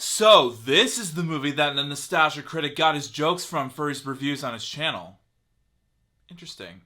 So, this is the movie that the Nostalgia Critic got his jokes from for his reviews on his channel. Interesting.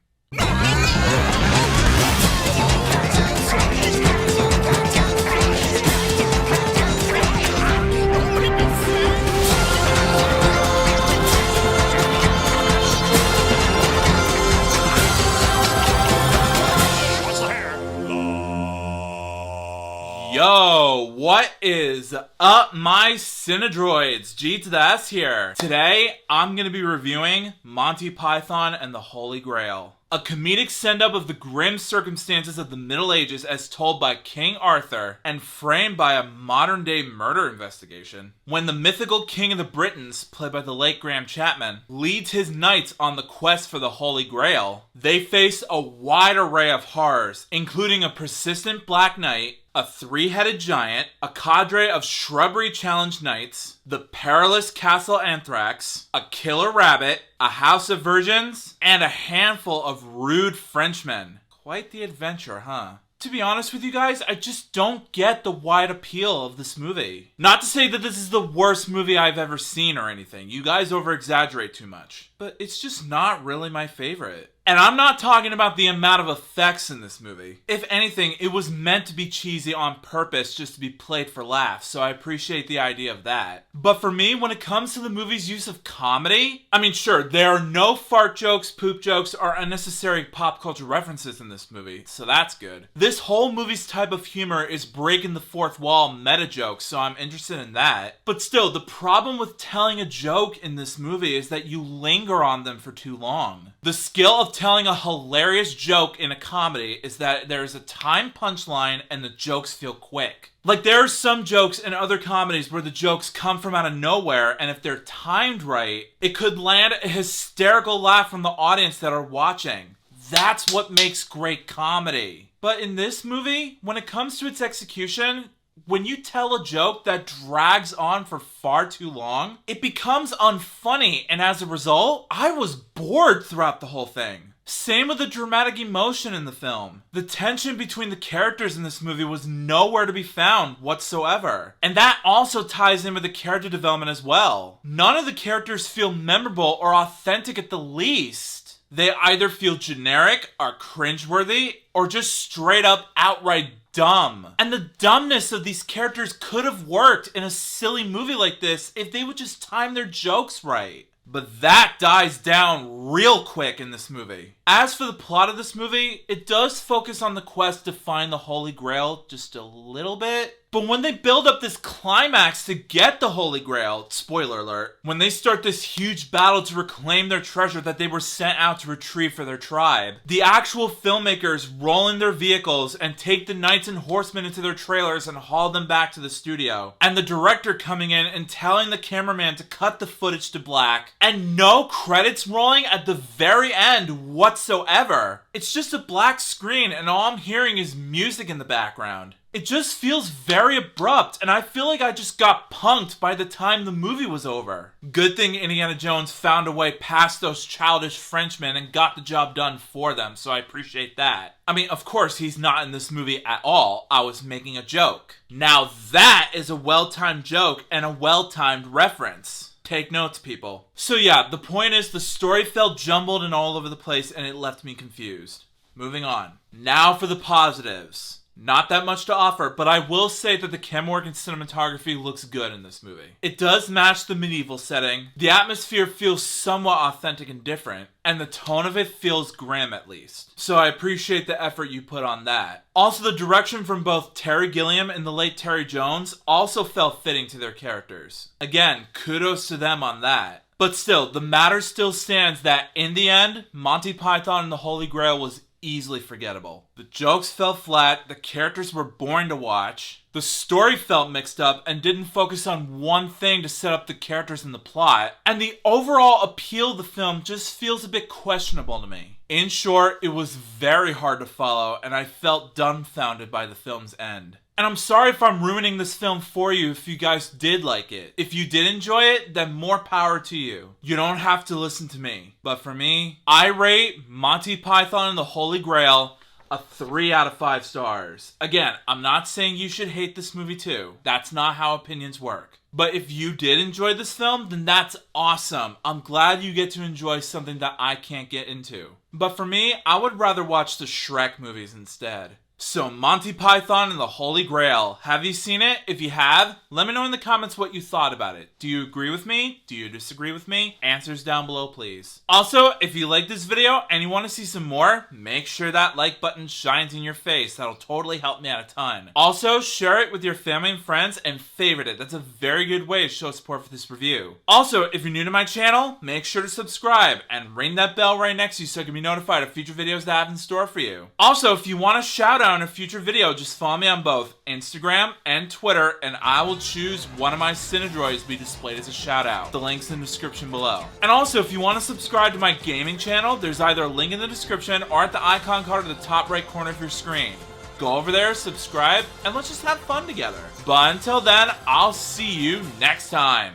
Yo, what is up, my Cinedroids? G to the S here. Today, I'm going to be reviewing Monty Python and the Holy Grail. A comedic send-up of the grim circumstances of the Middle Ages as told by King Arthur and framed by a modern-day murder investigation. When the mythical King of the Britons, played by the late Graham Chapman, leads his knights on the quest for the Holy Grail, they face a wide array of horrors, including a persistent Black Knight, a three-headed giant, a cadre of shrubbery-challenged knights, the perilous Castle Anthrax, a killer rabbit, a house of virgins, and a handful of rude Frenchmen. Quite the adventure, huh? To be honest with you guys, I just don't get the wide appeal of this movie. Not to say that this is the worst movie I've ever seen or anything. You guys over-exaggerate too much. But it's just not really my favorite. And I'm not talking about the amount of effects in this movie. If anything, it was meant to be cheesy on purpose just to be played for laughs, so I appreciate the idea of that. But for me, when it comes to the movie's use of comedy, I mean, sure, there are no fart jokes, poop jokes, or unnecessary pop culture references in this movie, so that's good. This whole movie's type of humor is breaking the fourth wall meta jokes, so I'm interested in that. But still, the problem with telling a joke in this movie is that you linger on them for too long. The skill of telling a hilarious joke in a comedy is that there is a timed punchline and the jokes feel quick. Like, there are some jokes in other comedies where the jokes come from out of nowhere, and if they're timed right, it could land a hysterical laugh from the audience that are watching. That's what makes great comedy. But in this movie, when it comes to its execution, when you tell a joke that drags on for far too long, it becomes unfunny, and as a result, I was bored throughout the whole thing. Same with the dramatic emotion in the film. The tension between the characters in this movie was nowhere to be found whatsoever. And that also ties in with the character development as well. None of the characters feel memorable or authentic at the least. They either feel generic, are cringeworthy, or just straight up outright dumb. And the dumbness of these characters could have worked in a silly movie like this if they would just time their jokes right. But that dies down real quick in this movie. As for the plot of this movie, it does focus on the quest to find the Holy Grail just a little bit. But when they build up this climax to get the Holy Grail, spoiler alert, when they start this huge battle to reclaim their treasure that they were sent out to retrieve for their tribe, the actual filmmakers roll in their vehicles and take the knights and horsemen into their trailers and haul them back to the studio. And the director coming in and telling the cameraman to cut the footage to black, and no credits rolling at the very end whatsoever. It's just a black screen and all I'm hearing is music in the background. It just feels very abrupt, and I feel like I just got punked by the time the movie was over. Good thing Indiana Jones found a way past those childish Frenchmen and got the job done for them, so I appreciate that. I mean, of course, he's not in this movie at all. I was making a joke. Now that is a well-timed joke and a well-timed reference. Take notes, people. So yeah, the point is the story felt jumbled and all over the place, and it left me confused. Moving on. Now for the positives. Not that much to offer, but I will say that the camera work and cinematography looks good in this movie. It does match the medieval setting, the atmosphere feels somewhat authentic and different, and the tone of it feels grim at least. So I appreciate the effort you put on that. Also, the direction from both Terry Gilliam and the late Terry Jones also felt fitting to their characters. Again, kudos to them on that. But still, the matter still stands that in the end, Monty Python and the Holy Grail was easily forgettable. The jokes fell flat, the characters were boring to watch, the story felt mixed up and didn't focus on one thing to set up the characters in the plot, and the overall appeal of the film just feels a bit questionable to me. In short, it was very hard to follow, and I felt dumbfounded by the film's end. And I'm sorry if I'm ruining this film for you if you guys did like it. If you did enjoy it, then more power to you. You don't have to listen to me. But for me, I rate Monty Python and the Holy Grail a 3 out of 5 stars. Again, I'm not saying you should hate this movie too. That's not how opinions work. But if you did enjoy this film, then that's awesome. I'm glad you get to enjoy something that I can't get into. But for me, I would rather watch the Shrek movies instead. So, Monty Python and the Holy Grail. Have you seen it? If you have, let me know in the comments what you thought about it. Do you agree with me? Do you disagree with me? Answers down below, please. Also, if you like this video and you want to see some more, make sure that like button shines in your face. That'll totally help me out a ton. Also, share it with your family and friends and favorite it. That's a very good way to show support for this review. Also, if you're new to my channel, make sure to subscribe and ring that bell right next to you so you can be notified of future videos that I have in store for you. Also, if you want a shout out in a future video, just follow me on both Instagram and Twitter, and I will choose one of my Cinedroids to be displayed as a shout out. The link's in the description below. And also, if you want to subscribe to my gaming channel, there's either a link in the description or at the icon card at the top right corner of your screen. Go over there, subscribe, and let's just have fun together. But until then, I'll see you next time.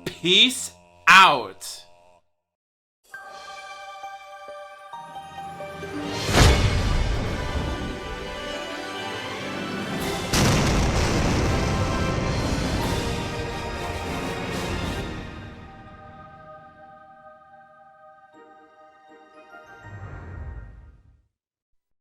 Peace out.